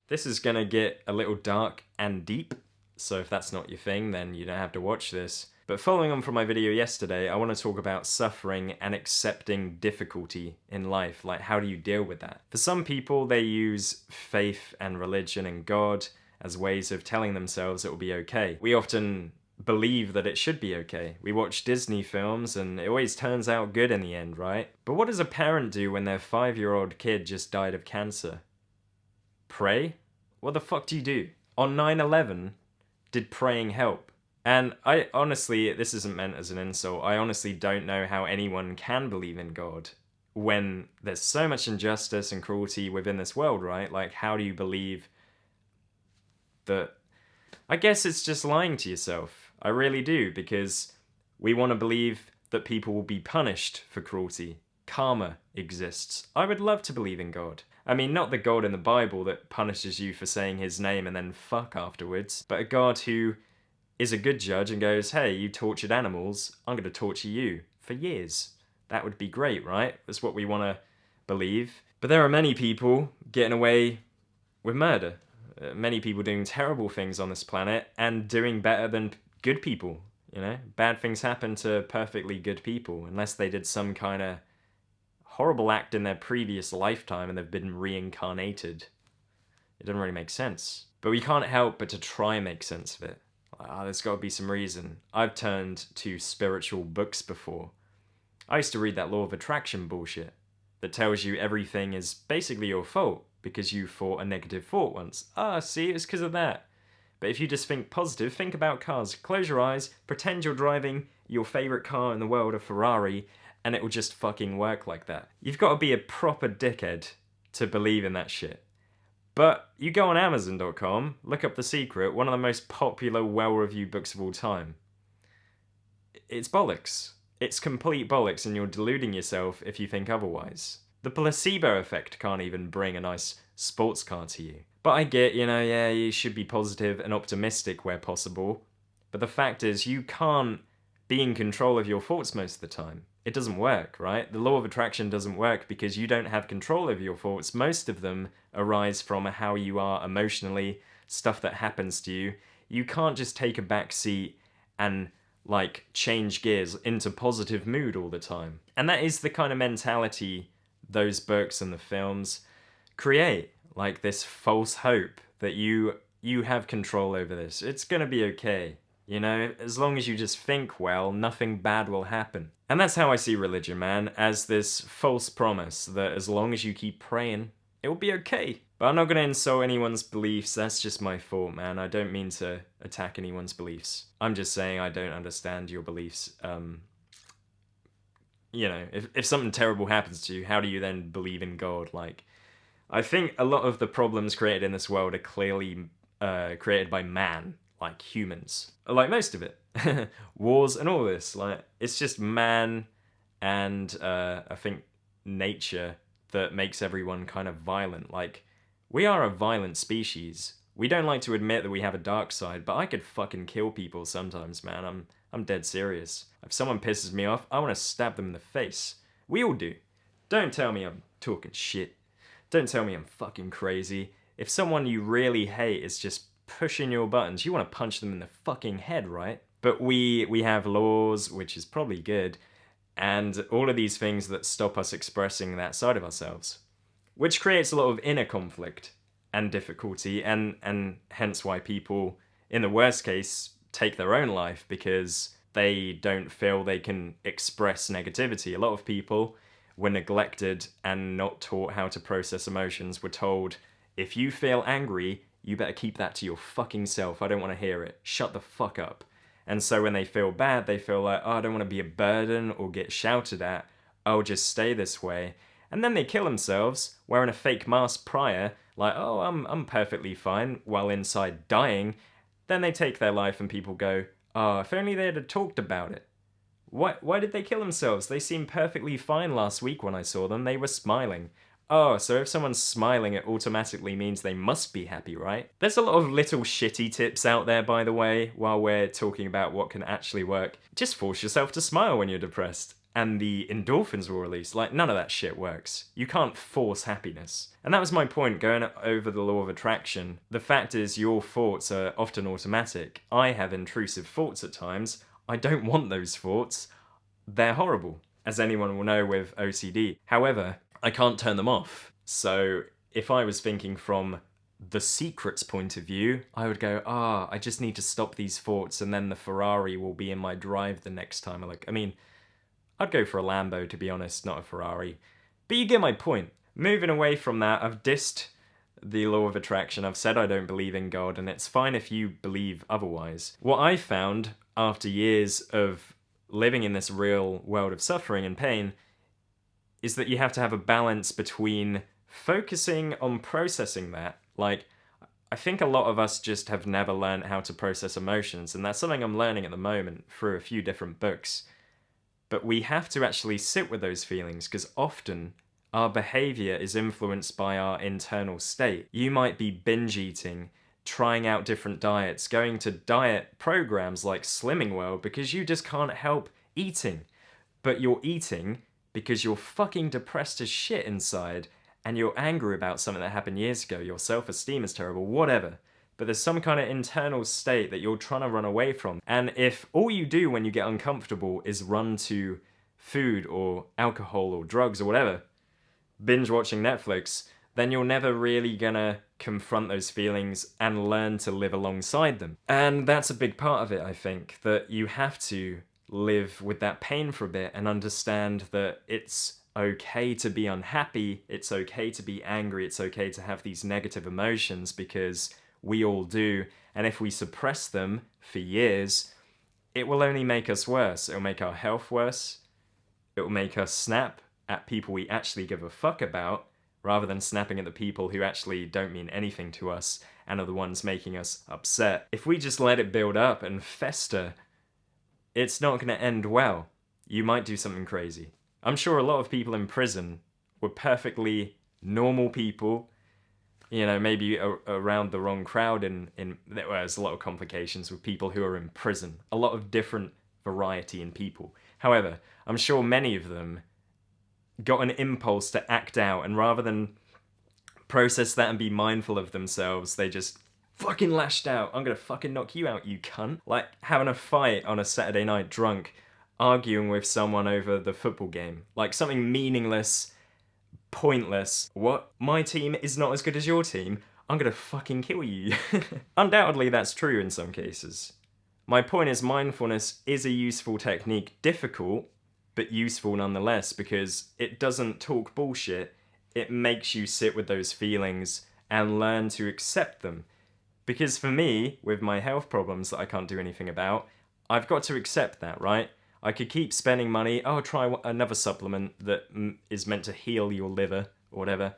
This is gonna get a little dark and deep, so if that's not your thing, then you don't have to watch this. But following on from my video yesterday, I want to talk about suffering and accepting difficulty in life. Like, how do you deal with that? For some people, they use faith and religion and God as ways of telling themselves it will be okay. We often believe that it should be okay. We watch Disney films and it always turns out good in the end, right? But what does a parent do when their 5-year-old kid just died of cancer? Pray? What the fuck do you do? On 9/11, did praying help? And I honestly, this isn't meant as an insult, I honestly don't know how anyone can believe in God when there's so much injustice and cruelty within this world, right? Like, how do you believe that? I guess it's just lying to yourself. I really do, because we want to believe that people will be punished for cruelty. Karma exists. I would love to believe in God. I mean, not the God in the Bible that punishes you for saying his name and then fuck afterwards, but a God who is a good judge and goes, hey, you tortured animals, I'm going to torture you for years. That would be great, right? That's what we want to believe. But there are many people getting away with murder. Many people doing terrible things on this planet and doing better than good people, you know? Bad things happen to perfectly good people unless they did some kind of horrible act in their previous lifetime and they've been reincarnated. It doesn't really make sense. But we can't help but to try and make sense of it. There's got to be some reason. I've turned to spiritual books before. I used to read that law of attraction bullshit that tells you everything is basically your fault because you thought a negative thought once. See, it's because of that. But if you just think positive, think about cars. Close your eyes, pretend you're driving your favourite car in the world, a Ferrari, and it will just fucking work like that. You've got to be a proper dickhead to believe in that shit. But you go on Amazon.com, look up The Secret, one of the most popular, well-reviewed books of all time. It's bollocks. It's complete bollocks, and you're deluding yourself if you think otherwise. The placebo effect can't even bring a nice sports car to you. But I get, yeah, you should be positive and optimistic where possible. But the fact is, you can't be in control of your thoughts most of the time. It doesn't work, right? The law of attraction doesn't work because you don't have control over your thoughts. Most of them arise from how you are emotionally, stuff that happens to you. You can't just take a back seat and change gears into positive mood all the time. And that is the kind of mentality those books and the films create, like this false hope that you have control over this. It's gonna be okay. As long as you just think well, nothing bad will happen. And that's how I see religion, man, as this false promise that as long as you keep praying, it will be okay. But I'm not going to insult anyone's beliefs, that's just my fault, man. I don't mean to attack anyone's beliefs. I'm just saying I don't understand your beliefs. If something terrible happens to you, how do you then believe in God? I think a lot of the problems created in this world are clearly created by man. Like humans. Like most of it. Wars and all this. It's just man and I think nature that makes everyone kind of violent. We are a violent species. We don't like to admit that we have a dark side, but I could fucking kill people sometimes, man. I'm dead serious. If someone pisses me off, I want to stab them in the face. We all do. Don't tell me I'm talking shit. Don't tell me I'm fucking crazy. If someone you really hate is just pushing your buttons, you want to punch them in the fucking head, right? But we have laws, which is probably good, and all of these things that stop us expressing that side of ourselves, which creates a lot of inner conflict and difficulty, and hence why people, in the worst case, take their own life because they don't feel they can express negativity. A lot of people were neglected and not taught how to process emotions, were told, if you feel angry, you better keep that to your fucking self. I don't want to hear it. Shut the fuck up. And so when they feel bad, they feel like, I don't want to be a burden or get shouted at. I'll just stay this way. And then they kill themselves, wearing a fake mask prior, I'm perfectly fine, while inside dying. Then they take their life and people go, if only they had talked about it. Why did they kill themselves? They seemed perfectly fine last week when I saw them. They were smiling. So if someone's smiling, it automatically means they must be happy, right? There's a lot of little shitty tips out there, by the way, while we're talking about what can actually work. Just force yourself to smile when you're depressed. and the endorphins will release. Like, none of that shit works. You can't force happiness. And that was my point, going over the law of attraction. The fact is, your thoughts are often automatic. I have intrusive thoughts at times. I don't want those thoughts. They're horrible, as anyone will know with OCD. However, I can't turn them off. So if I was thinking from The Secret's point of view, I would go, I just need to stop these thoughts, and then the Ferrari will be in my drive the next time I look. I mean, I'd go for a Lambo, to be honest, not a Ferrari. But you get my point. Moving away from that, I've dissed the law of attraction. I've said I don't believe in God, and it's fine if you believe otherwise. What I found after years of living in this real world of suffering and pain is that you have to have a balance between focusing on processing that. Like, I think a lot of us just have never learned how to process emotions, and that's something I'm learning at the moment through a few different books. But we have to actually sit with those feelings, because often our behavior is influenced by our internal state. You might be binge eating, trying out different diets, going to diet programs like Slimming World because you just can't help eating. But you're eating because you're fucking depressed as shit inside, and you're angry about something that happened years ago, your self-esteem is terrible, whatever. But there's some kind of internal state that you're trying to run away from. And if all you do when you get uncomfortable is run to food or alcohol or drugs or whatever, binge watching Netflix, then you're never really gonna confront those feelings and learn to live alongside them. And that's a big part of it, I think, that you have to live with that pain for a bit and understand that it's okay to be unhappy, it's okay to be angry, it's okay to have these negative emotions, because we all do, and if we suppress them for years, it will only make us worse. It'll make our health worse, it will make us snap at people we actually give a fuck about, rather than snapping at the people who actually don't mean anything to us and are the ones making us upset. If we just let it build up and fester, it's not going to end well. You might do something crazy. I'm sure a lot of people in prison were perfectly normal people, you know, maybe around the wrong crowd, there's a lot of complications with people who are in prison. A lot of different variety in people. However, I'm sure many of them got an impulse to act out, and rather than process that and be mindful of themselves, they just fucking lashed out. I'm gonna fucking knock you out, you cunt. Like having a fight on a Saturday night drunk, arguing with someone over the football game. Like something meaningless, pointless. What? My team is not as good as your team? I'm gonna fucking kill you. Undoubtedly that's true in some cases. My point is, mindfulness is a useful technique, difficult, but useful nonetheless, because it doesn't talk bullshit. It makes you sit with those feelings and learn to accept them. Because for me, with my health problems that I can't do anything about, I've got to accept that, right? I could keep spending money. Oh, try another supplement that is meant to heal your liver or whatever.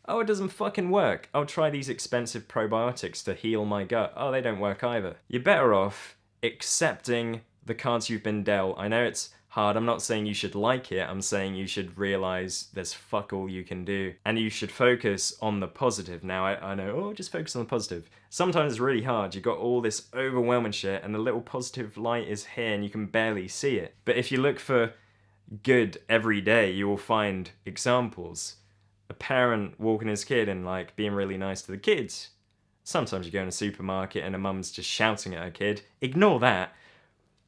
Oh, it doesn't fucking work. I'll try these expensive probiotics to heal my gut. Oh, they don't work either. You're better off accepting the cards you've been dealt. I know it's hard. I'm not saying you should like it. I'm saying you should realize there's fuck all you can do. And you should focus on the positive. Now, I know, just focus on the positive. Sometimes it's really hard. You've got all this overwhelming shit and the little positive light is here and you can barely see it. But if you look for good every day, you will find examples. A parent walking his kid and like being really nice to the kids. Sometimes you go in a supermarket and a mum's just shouting at her kid. Ignore that.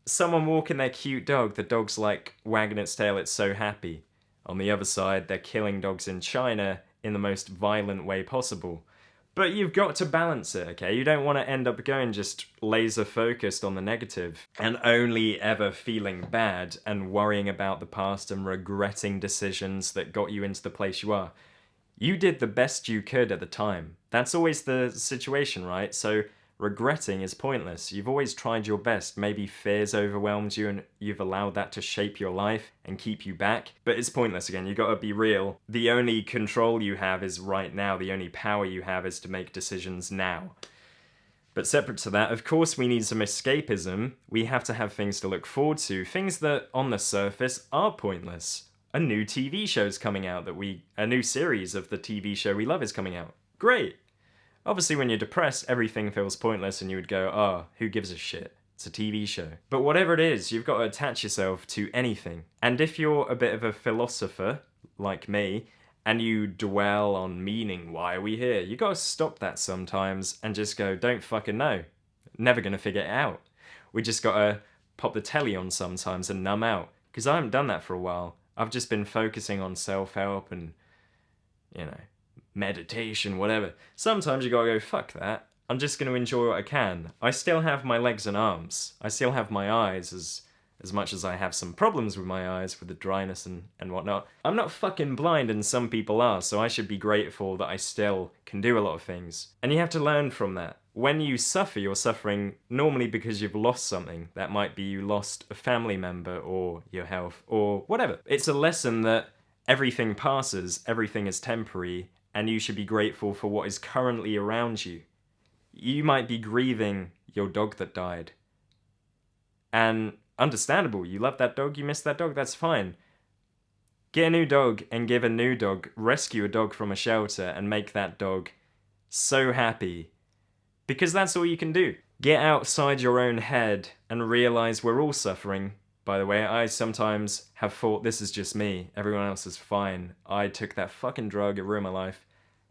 Someone walking their cute dog, the dog's like wagging its tail, it's so happy. On the other side, they're killing dogs in China in the most violent way possible. But you've got to balance it, okay? You don't want to end up going just laser focused on the negative and only ever feeling bad and worrying about the past and regretting decisions that got you into the place you are. You did the best you could at the time. That's always the situation, right? So regretting is pointless. You've always tried your best. Maybe fears overwhelmed you and you've allowed that to shape your life and keep you back. But it's pointless again. You've got to be real. The only control you have is right now. The only power you have is to make decisions now. But separate to that, of course we need some escapism. We have to have things to look forward to. Things that on the surface are pointless. A new TV show's coming out a new series of the TV show we love is coming out. Great. Obviously, when you're depressed, everything feels pointless and you would go, who gives a shit? It's a TV show. But whatever it is, you've got to attach yourself to anything. And if you're a bit of a philosopher, like me, and you dwell on meaning, why are we here? You gotta stop that sometimes and just go, don't fucking know. Never gonna figure it out. We just gotta pop the telly on sometimes and numb out. Because I haven't done that for a while. I've just been focusing on self-help and, meditation, whatever. Sometimes you gotta go, fuck that. I'm just gonna enjoy what I can. I still have my legs and arms. I still have my eyes, as much as I have some problems with my eyes, with the dryness and whatnot. I'm not fucking blind, and some people are, so I should be grateful that I still can do a lot of things. And you have to learn from that. When you suffer, you're suffering normally because you've lost something. That might be you lost a family member, or your health, or whatever. It's a lesson that everything passes, everything is temporary, and you should be grateful for what is currently around you. You might be grieving your dog that died. And understandable, you love that dog, you miss that dog, that's fine. Get a new dog and give a new dog, rescue a dog from a shelter and make that dog so happy. Because that's all you can do. Get outside your own head and realize we're all suffering. By the way, I sometimes have thought this is just me, everyone else is fine. I took that fucking drug, it ruined my life.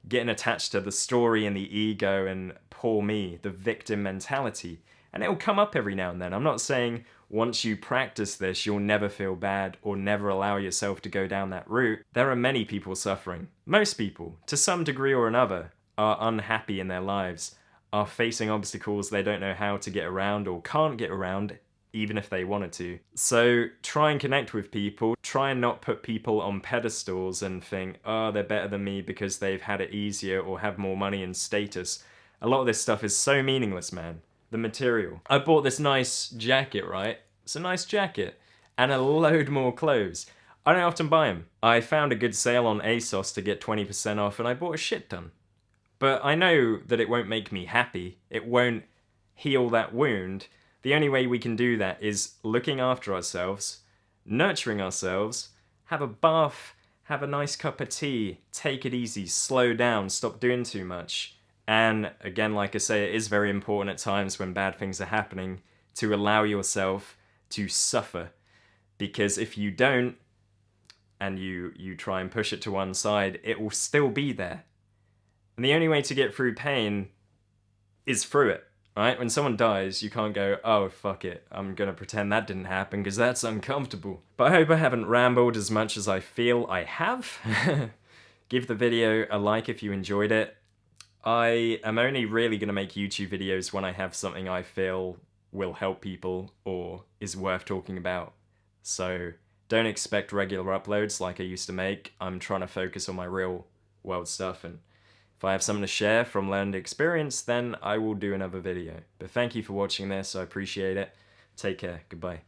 Getting attached to the story and the ego and poor me, the victim mentality. And it'll come up every now and then. I'm not saying once you practice this, you'll never feel bad or never allow yourself to go down that route. There are many people suffering. Most people, to some degree or another, are unhappy in their lives, are facing obstacles they don't know how to get around or can't get around, even if they wanted to. So try and connect with people. Try and not put people on pedestals and think, oh, they're better than me because they've had it easier or have more money and status. A lot of this stuff is so meaningless, man. The material. I bought this nice jacket, right? It's a nice jacket. And a load more clothes. I don't often buy them. I found a good sale on ASOS to get 20% off and I bought a shit ton. But I know that it won't make me happy. It won't heal that wound. The only way we can do that is looking after ourselves, nurturing ourselves, have a bath, have a nice cup of tea, take it easy, slow down, stop doing too much. And again, like I say, it is very important at times when bad things are happening to allow yourself to suffer. Because if you don't, and you try and push it to one side, it will still be there. And the only way to get through pain is through it. Right? When someone dies, you can't go, oh, fuck it, I'm gonna pretend that didn't happen because that's uncomfortable. But I hope I haven't rambled as much as I feel I have. Give the video a like if you enjoyed it. I am only really gonna make YouTube videos when I have something I feel will help people or is worth talking about. So don't expect regular uploads like I used to make. I'm trying to focus on my real world stuff, and if I have something to share from learned experience, then I will do another video. But thank you for watching this, I appreciate it. Take care, goodbye.